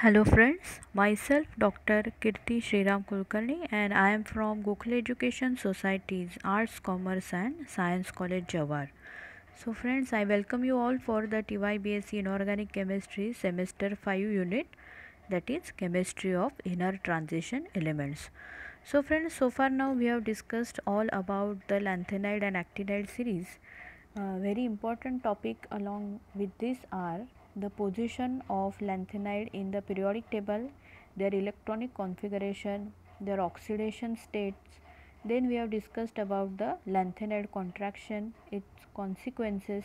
Hello friends, myself Dr. Kirti Sriram Kulkarni and I am from Gokhale Education Society's Arts, Commerce and Science College Jawar. So friends, I welcome you all for the TY BSc Inorganic Chemistry Semester 5 unit, that is Chemistry of Inner Transition Elements. So friends, so far now we have discussed all about the lanthanide and actinide series. Very important topic along with this are the position of lanthanide in the periodic table, their electronic configuration, their oxidation states. Then we have discussed about the lanthanide contraction, its consequences,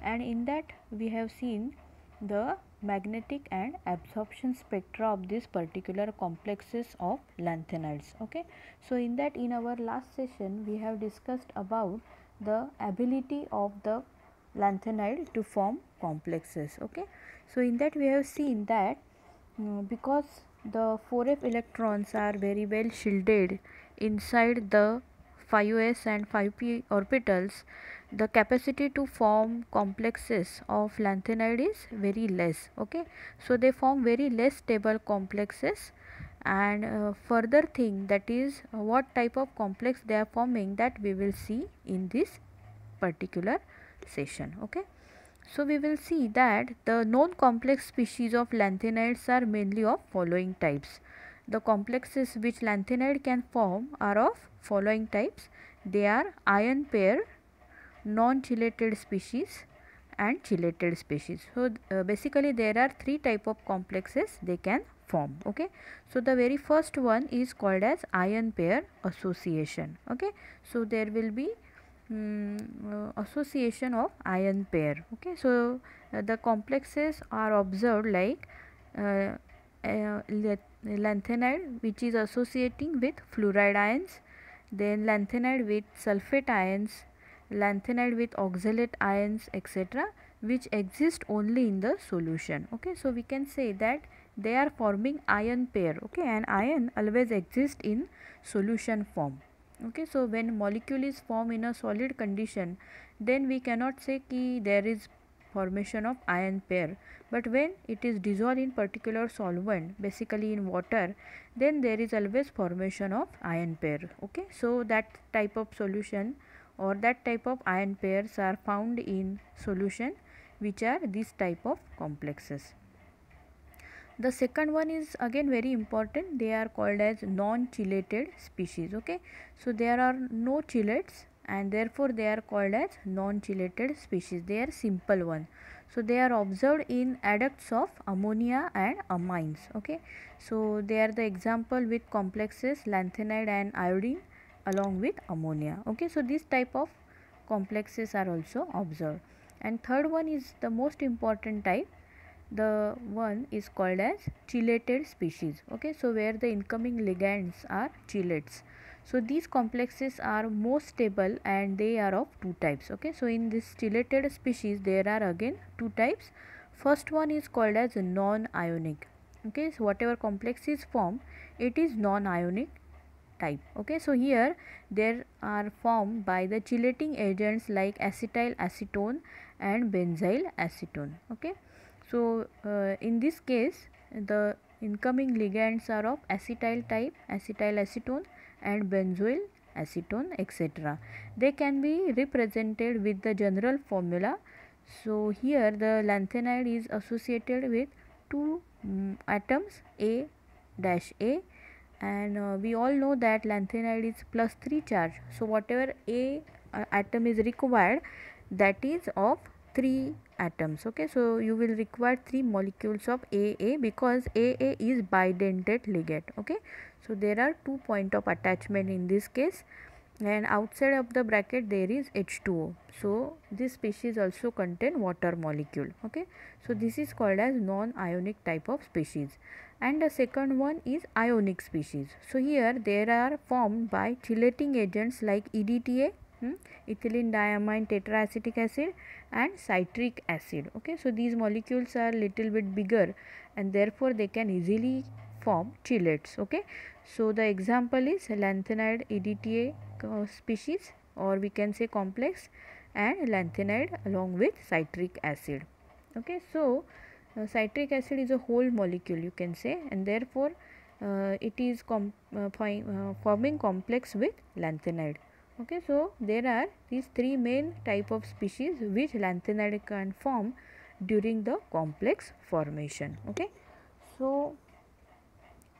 and in that we have seen the magnetic and absorption spectra of these particular complexes of lanthanides. Okay, so in that, in our last session we have discussed about the ability of the lanthanide to form complexes. Okay, so in that we have seen that because the 4f electrons are very well shielded inside the 5s and 5p orbitals, the capacity to form complexes of lanthanide is very less. Okay, so they form very less stable complexes, and further thing, that is what type of complex they are forming, that we will see in this particular session. Okay, so we will see that the known complex species of lanthanides are mainly of following types. The complexes which lanthanide can form are of following types. They are ion pair, non-chelated species and chelated species. So basically there are three type of complexes they can form. Okay, so the very first one is called as ion pair association. Okay, so there will be association of ion pair. Okay, so the complexes are observed like uh, lanthanide which is associating with fluoride ions, then lanthanide with sulfate ions, lanthanide with oxalate ions, etc., which exist only in the solution. Okay, so we can say that they are forming ion pair. Okay, and ion always exists in solution form. Okay, so when molecule is formed in a solid condition, then we cannot say ki there is formation of ion pair, but when it is dissolved in particular solvent, basically in water, then there is always formation of ion pair. Okay, so that type of solution or that type of ion pairs are found in solution, which are this type of complexes. The second one is again very important. They are called as non-chelated species. Okay, so there are no chelates and therefore they are called as non-chelated species. They are simple one. So they are observed in adducts of ammonia and amines. Okay, so they are the example with complexes lanthanide and iodine along with ammonia. Okay, so this type of complexes are also observed. And third one is the most important type. The one is called as chelated species. Okay, so where the incoming ligands are chelates. So these complexes are most stable and they are of two types. Okay, so in this chelated species there are again two types. First one is called as non-ionic. Okay, so whatever complex is formed, it is non-ionic type. Okay, so here there are formed by the chelating agents like acetyl acetone and benzyl acetone. Okay, so in this case the incoming ligands are of acetyl type, acetyl acetone and benzoyl acetone, etc. They can be represented with the general formula. So here the lanthanide is associated with two atoms A dash A, and we all know that lanthanide is plus 3 charge. So whatever A atom is required, that is of 3 atoms. Okay, so you will require 3 molecules of AA because AA is bidentate ligand. Okay, so there are 2 point of attachment in this case, and outside of the bracket there is H2O. So this species also contain water molecule. Okay, so this is called as non-ionic type of species. And the second one is ionic species. So here there are formed by chelating agents like EDTA, ethylene diamine tetraacetic acid and citric acid. Okay, so these molecules are little bit bigger and therefore they can easily form chelates. Okay, so the example is lanthanide EDTA species, or we can say complex, and lanthanide along with citric acid. Okay, so citric acid is a whole molecule, you can say, and therefore it is forming complex with lanthanide. Okay, so there are these three main type of species which lanthanide can form during the complex formation. Okay, so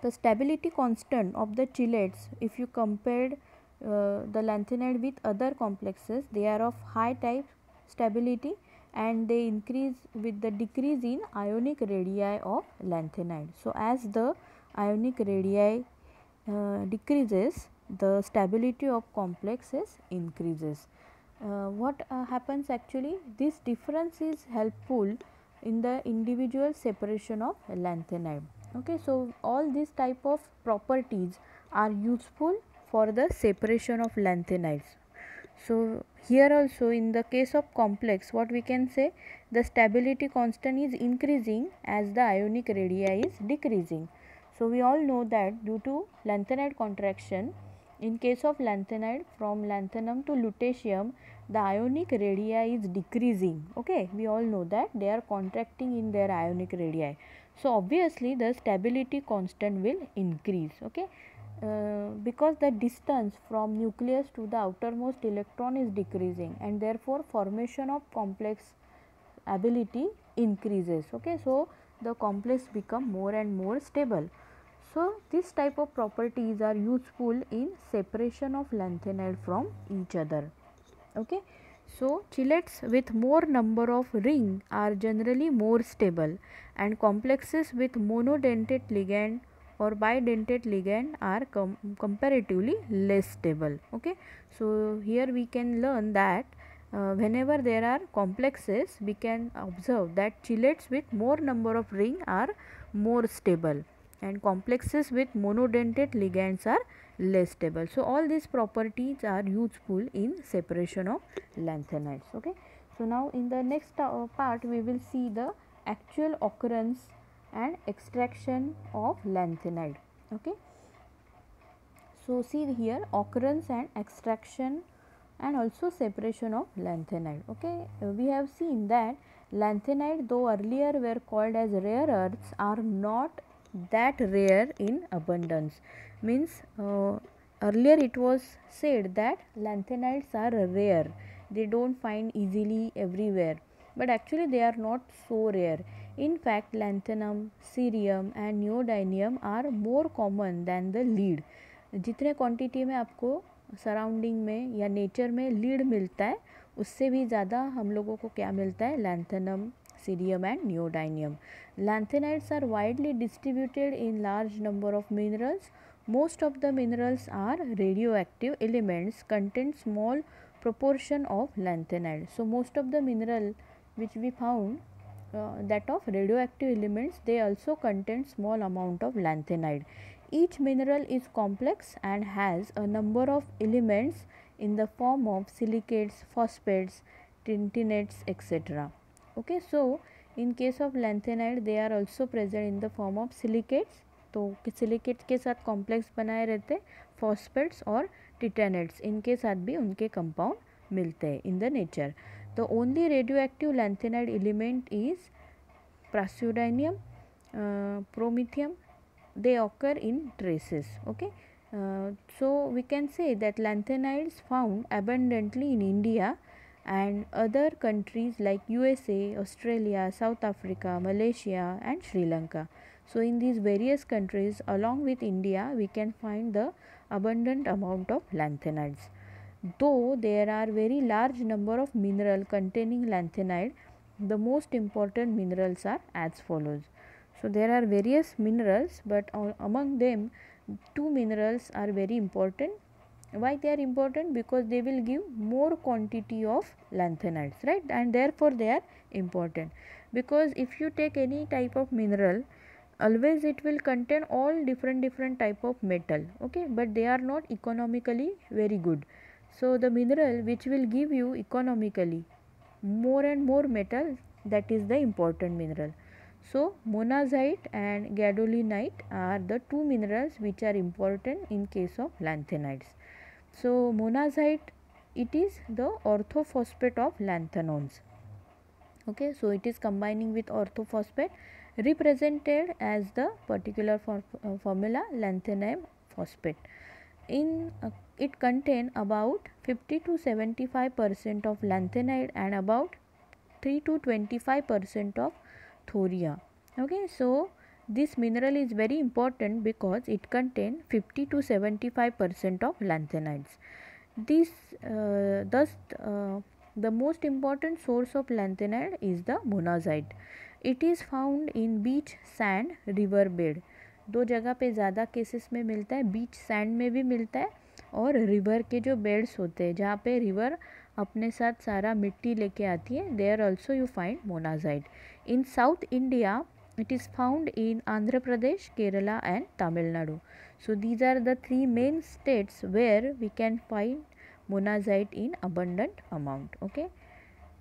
the stability constant of the chelates, if you compared the lanthanide with other complexes, they are of high type stability and they increase with the decrease in ionic radii of lanthanide. So, as the ionic radii decreases, the stability of complexes increases. What happens actually, this difference is helpful in the individual separation of lanthanide. Okay, so all these type of properties are useful for the separation of lanthanides. So here also in the case of complex, what we can say, the stability constant is increasing as the ionic radii is decreasing. So we all know that due to lanthanide contraction, in case of lanthanide from lanthanum to lutetium, the ionic radii is decreasing. Okay, we all know that they are contracting in their ionic radii. So obviously the stability constant will increase. Okay, because the distance from nucleus to the outermost electron is decreasing and therefore formation of complex ability increases. Okay, so the complex become more and more stable. So this type of properties are useful in separation of lanthanide from each other. Okay, so chelates with more number of ring are generally more stable and complexes with monodentate ligand or bidentate ligand are comparatively less stable. Okay, so here we can learn that whenever there are complexes, we can observe that chelates with more number of ring are more stable and complexes with monodentate ligands are less stable. So all these properties are useful in separation of lanthanides. Okay, so now in the next part we will see the actual occurrence and extraction of lanthanide. Okay, so see here occurrence and extraction and also separation of lanthanide. Okay, we have seen that lanthanide, though earlier were called as rare earths, are not that rare in abundance. Means earlier it was said that lanthanides are rare, they don't find easily everywhere, but actually they are not so rare. In fact, lanthanum, cerium and neodymium are more common than the lead. जितने quantity में आपको surrounding में या nature में lead मिलता है, उससे भी ज़्यादा हम लोगों को क्या मिलता है, lanthanum, cerium and neodymium. Lanthanides are widely distributed in large number of minerals. Most of the minerals are radioactive elements contain small proportion of lanthanide. So most of the mineral which we found that of radioactive elements, they also contain small amount of lanthanide. Each mineral is complex and has a number of elements in the form of silicates, phosphates, tinnates, etc. Okay, so in case of lanthanide they are also present in the form of silicates. तो silicates के साथ complex बनाए रहते, phosphates और टिटेनेट्स इनके साथ भी उनके कंपाउंड मिलते हैं in the nature. The only radio lanthanide element is praseodymium, promethium. They occur in traces. Okay, so we can say that lanthanides found abundantly in India and other countries like USA, Australia, South Africa, Malaysia and Sri Lanka. So in these various countries along with India, we can find the abundant amount of lanthanides. Though there are very large number of mineral containing lanthanide, the most important minerals are as follows. So there are various minerals, but among them two minerals are very important. Why they are important? Because they will give more quantity of lanthanides, right? And therefore they are important. Because if you take any type of mineral, always it will contain all different type of metal. Okay, but they are not economically very good. So the mineral which will give you economically more and more metal, that is the important mineral. So monazite and gadolinite are the two minerals which are important in case of lanthanides. So monazite, it is the orthophosphate of lanthanones. Okay, so it is combining with orthophosphate represented as the particular formula lanthanum phosphate. It contain about 50 to 75% of lanthanide and about 3 to 25% of thoria. Okay, so this mineral is very important because it contains 50 to 75% of lanthanides. This thus the most important source of lanthanide is the monazite. It is found in beach sand river bed. दो जगह पे ज़्यादा cases में मिलता है, beach sand में भी मिलता है और रिवर के जो बेड्स होते हैं जहाँ पे रिवर अपने साथ सारा मिट्टी लेके आती है, there also you find monazite. In south India it is found in Andhra Pradesh, Kerala and Tamil Nadu. So these are the three main states where we can find monazite in abundant amount. Okay.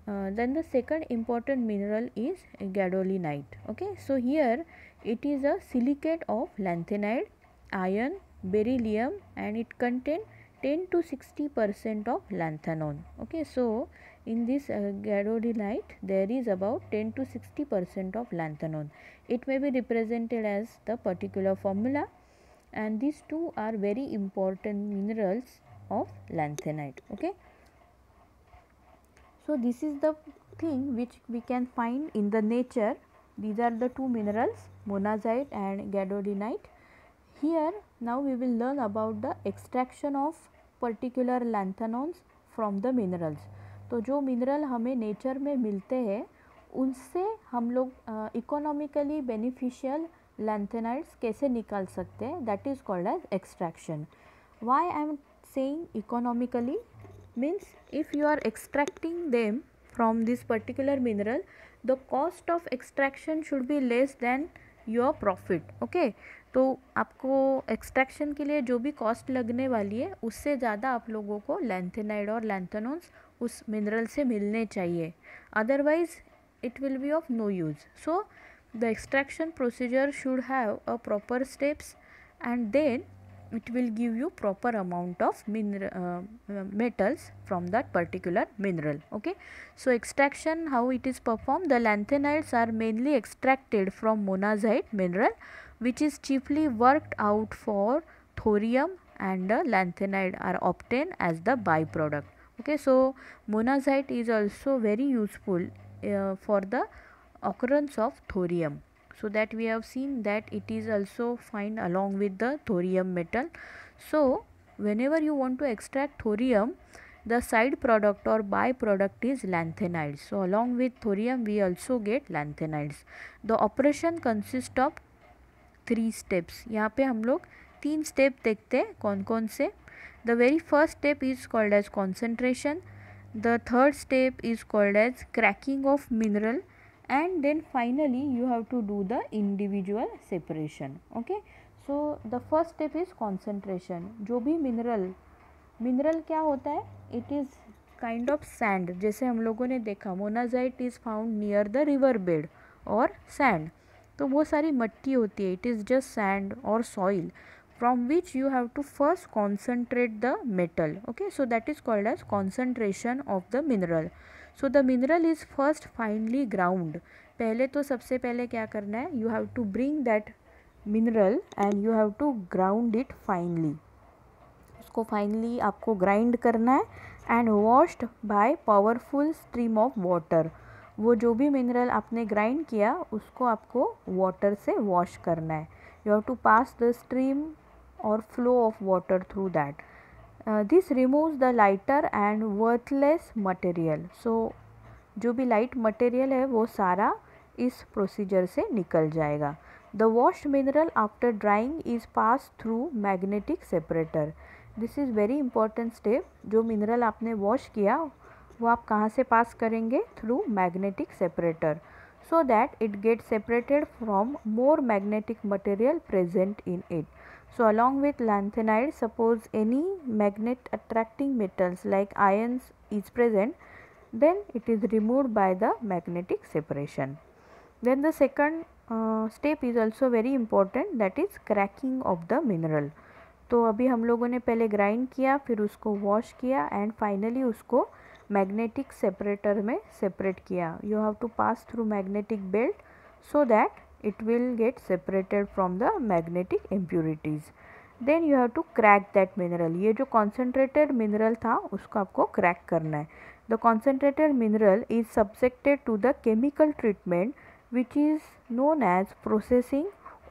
Then the second important mineral is gadolinite. Okay, so here it is a silicate of lanthanide, iron, beryllium, and it contains 10 to 60% of lanthanone. Okay, so in this gadolinite there is about 10 to 60% of lanthanone. It may be represented as the particular formula, and these two are very important minerals of lanthanide. Okay. So this is the thing which we can find in the nature. These are the two minerals, monazite and gadolinite. Here now we will learn about the extraction of particular lanthanones from the minerals. तो जो mineral हमें nature में मिलते हैं उनसे हम लोग economically beneficial lanthanides कैसे निकाल सकते हैं, that is called as extraction. Why I am saying economically means if you are extracting them from this particular mineral, the cost of extraction should be less than your profit. Okay, तो आपको extraction के लिए जो भी cost लगने वाली है उससे ज़्यादा आप लोगों को लैंथेनाइड और लैंथेनोन्स उस मिनरल से मिलने चाहिए, otherwise it will be of no use. So the extraction procedure should have a proper steps, and then it will give you proper amount of metals from that particular mineral. Okay, so extraction, how it is performed, the lanthanides are mainly extracted from monazite mineral, which is chiefly worked out for thorium, and the lanthanide are obtained as the byproduct. Okay, so monazite is also very useful for the occurrence of thorium. So that we have seen that it is also found along with the thorium metal. So whenever you want to extract thorium, the side product or byproduct is lanthanides. So along with thorium we also get lanthanides. The operation consists of 3 steps. यहाँ पे हम लोग 3 step देखते हैं कौन कौन से. The very first step is called as concentration. The third step is called as cracking of mineral, and then finally you have to do the individual separation. Okay, so the first step is concentration. जो भी mineral क्या होता है, it is kind of sand. जैसे हम लोगों ने देखा monazite is found near the river bed और सैंड, तो वो सारी मट्टी होती है, इट इज़ जस्ट सैंड और soil from which you have to first concentrate the metal. Okay, so that is called as concentration of the mineral. So the mineral is first finely ground. पहले तो सबसे पहले क्या करना है, you have to bring that mineral and you have to ground it finely. उसको finely आपको grind करना है and washed by powerful stream of water. वो जो भी मिनरल आपने ग्राइंड किया उसको आपको वाटर से वॉश करना है. You have to pass the stream or flow of water through that. This removes the lighter and worthless material. So जो भी लाइट मटेरियल है वो सारा इस प्रोसीजर से निकल जाएगा. The washed mineral after drying is passed through magnetic separator. This is very important step. जो मिनरल आपने वॉश किया वो आप कहाँ से पास करेंगे, through magnetic separator, so that it gets separated from more magnetic material present in it. So along with lanthanide, suppose any magnet attracting metals like ions is present, then it is removed by the magnetic separation. Then the second step is also very important, that is cracking of the mineral. तो अभी हम लोगों ने पहले grind किया, फिर उसको wash किया एंड फाइनली उसको मैग्नेटिक सेपरेटर में सेपरेट किया. You have to pass through magnetic belt so that it will get separated from the magnetic impurities. Then you have to crack that mineral. ये जो concentrated mineral था उसको आपको crack करना है. The concentrated mineral is subjected to the chemical treatment which is known as processing,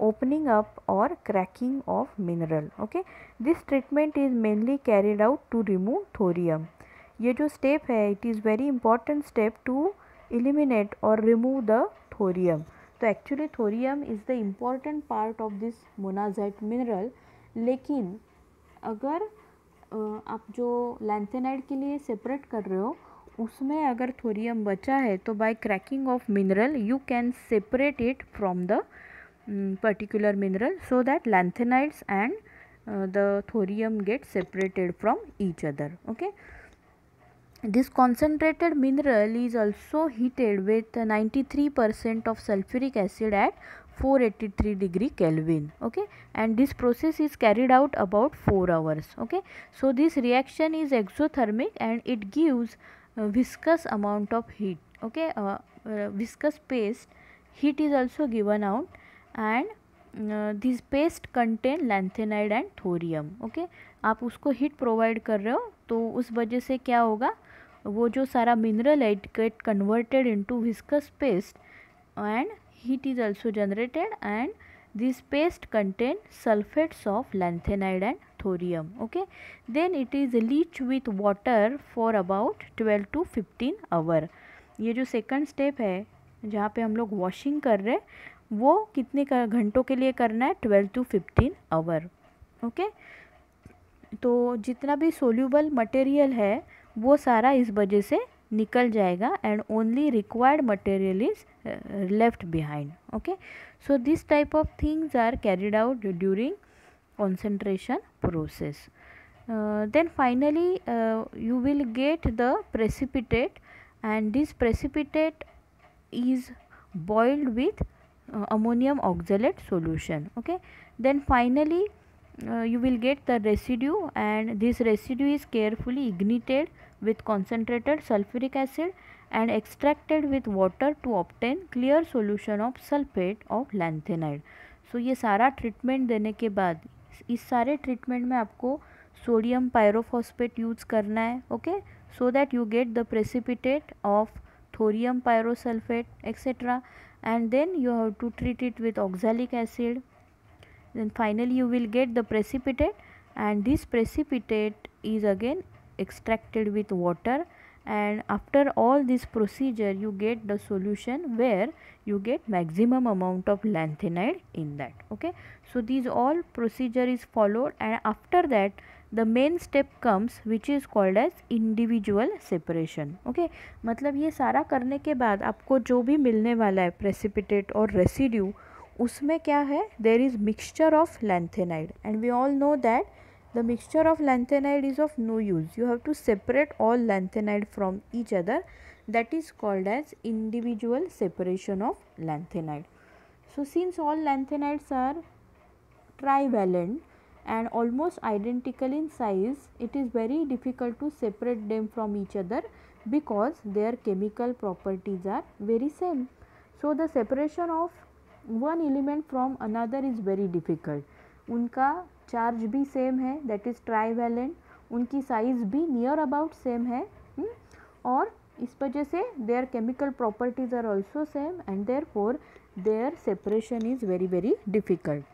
opening up or cracking of mineral. Okay, this treatment is mainly carried out to remove thorium. ये जो step है it is very important step to eliminate or remove the thorium. तो actually thorium is the important part of this monazite mineral. लेकिन अगर आप जो lanthanide के लिए सेपरेट कर रहे हो उसमें अगर थोरियम बचा है तो by cracking of mineral you can separate it from the particular mineral so that lanthanides and the thorium get separated from each other. Okay, this concentrated mineral is also heated with 93% of sulfuric acid at 483 degree Kelvin. Okay, and this process is carried out about 4 hours. Okay, so this reaction is exothermic and it gives a viscous amount of heat. Okay, viscous paste heat is also given out and this paste contain lanthanide and thorium. Okay, आप उसको heat provide कर रहे हो तो उस वजह से क्या होगा, वो जो सारा मिनरल है it get converted into viscous paste and heat is also generated and this paste contain sulphates of lanthanide and thorium. Okay, then it is leach with water for about 12 to 15 hour. ये जो second step है जहाँ पे हम लोग washing कर रहे हैं वो कितने घंटों के लिए करना है, 12 to 15 आवर. ओके, तो जितना भी सोल्यूबल मटेरियल है वो सारा इस वजह से निकल जाएगा and only required material is left behind. Okay, so this type of things are carried out during concentration process. Then finally you will get the precipitate and this precipitate is boiled with ammonium oxalate solution. Okay, then finally you will get the residue and this residue is carefully ignited with concentrated sulfuric acid and extracted with water to obtain clear solution of sulfate of lanthanide. So ये सारा treatment देने के बाद इस सारे treatment में आपको sodium pyrophosphate use करना है. Okay, so that you get the precipitate of thorium pyrosulphate etcetera and then you have to treat it with oxalic acid. Then finally you will get the precipitate and this precipitate is again extracted with water and after all this procedure you get the solution where you get maximum amount of lanthanide in that. Okay, so these all procedure is followed and after that the main step comes which is called as individual separation. Okay, मतलब ये सारा करने के बाद आपको जो भी मिलने वाला है precipitate और residue उसमें क्या है, there is mixture of lanthanide and we all know that the mixture of lanthanide is of no use. You have to separate all lanthanide from each other. That is called as individual separation of lanthanide. So since all lanthanides are trivalent and almost identical in size, it is very difficult to separate them from each other because their chemical properties are very same. So the separation of one element from another is very difficult. उनका charge भी same है, that is trivalent, उनकी size भी near about same है और इस वजह से their chemical properties are also same and therefore their separation is very very difficult.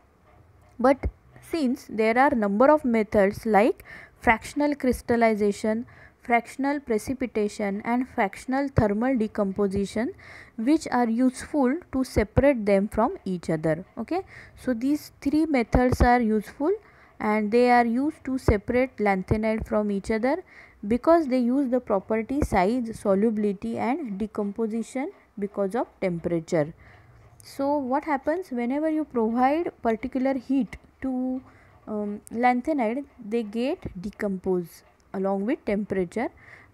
But since there are number of methods like fractional crystallisation, fractional precipitation and fractional thermal decomposition which are useful to separate them from each other. Okay, so these three methods are useful and they are used to separate lanthanide from each other because they use the property size, solubility and decomposition because of temperature. So what happens whenever you provide particular heat to lanthanide, they get decomposed along with temperature,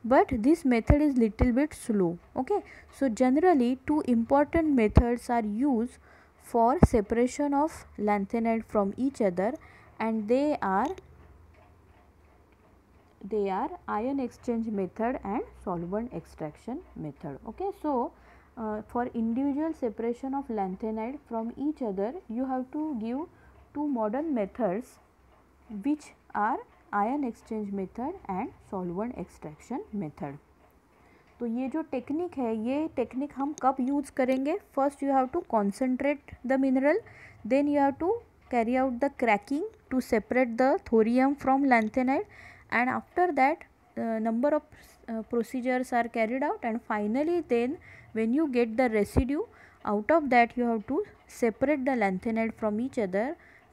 but this method is little bit slow. Okay, so generally two important methods are used for separation of lanthanide from each other and they are they are ion exchange method and solvent extraction method. Okay, so for individual separation of lanthanide from each other, you have to give two modern methods which are ion exchange method and solvent extraction method. तो ये जो technique है, ये technique हम कब use करेंगे? First you have to concentrate the mineral, then you have to carry out the cracking to separate the thorium from lanthanide, and after that number of procedures are carried out, and finally then when you get the residue, out of that you have to separate the lanthanide from each other.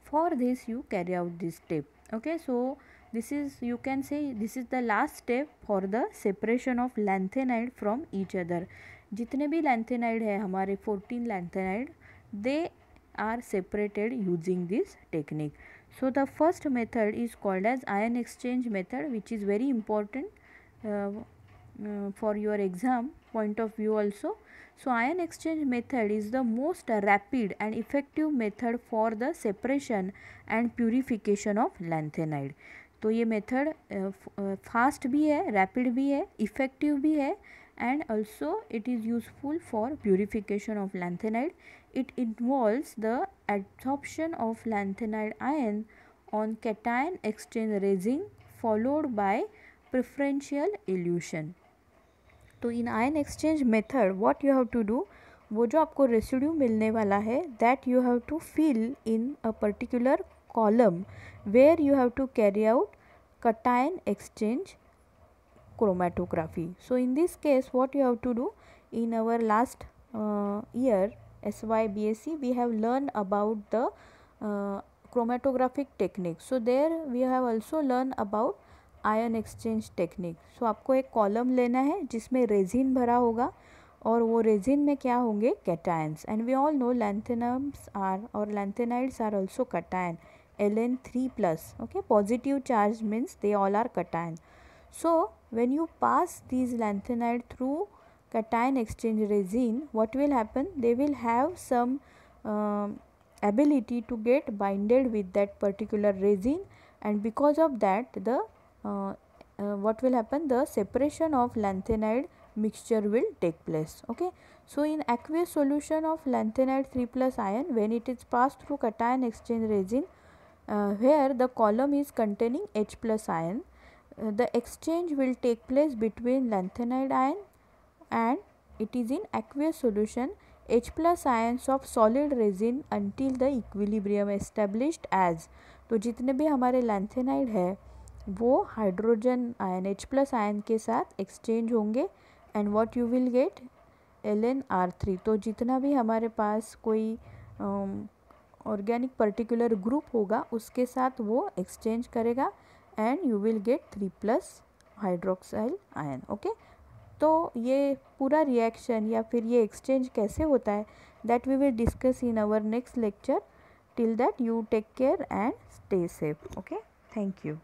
For this you carry out this step. Okay, so this is, you can say, this is the last step for the separation of lanthanide from each other. जितने भी lanthanide है हमारे 14 lanthanide, they are separated using this technique. So the first method is called as ion exchange method, which is very important for your exam point of view also. So ion exchange method is the most rapid and effective method for the separation and purification of lanthanide. तो ये method fast भी है, rapid भी है, effective भी है, and also it is useful for purification of lanthanide. It involves the adsorption of lanthanide ion on cation exchange resin followed by preferential elution. तो in ion exchange method what you have to do, वो जो आपको residue मिलने वाला है that you have to fill in a particular column where you have to carry out cation exchange chromatography. So in this case what you have to do, in our last year SY BSc we have learned about the chromatographic technique. So there we have also learned about ion exchange technique. So आपको एक column लेना है जिसमें resin भरा होगा और वो resin में क्या होंगे, cations, and we all know lanthanums are और lanthanides are also cation, Ln3+. Okay, positive charge means they all are cation. So when you pass these lanthanide through cation exchange resin, what will happen, they will have some ability to get binded with that particular resin, and because of that the what will happen, the separation of lanthanide mixture will take place. Okay, so in aqueous solution of lanthanide 3+ ion, when it is passed through cation exchange resin where the column is containing H+ ion, the exchange will take place between lanthanide ion and it is in aqueous solution H+ ions of solid resin until the equilibrium established as. तो जितने भी हमारे lanthanide है वो hydrogen ion H+ ion के साथ exchange होंगे and what you will get LnR3. तो जितना भी हमारे पास कोई ऑर्गेनिक पर्टिकुलर ग्रुप होगा उसके साथ वो एक्सचेंज करेगा and you will get 3+ hydroxyl ion. Okay, तो ये पूरा रिएक्शन या फिर ये एक्सचेंज कैसे होता है that we will discuss in our next lecture. Till that you take care and stay safe. Okay, thank you.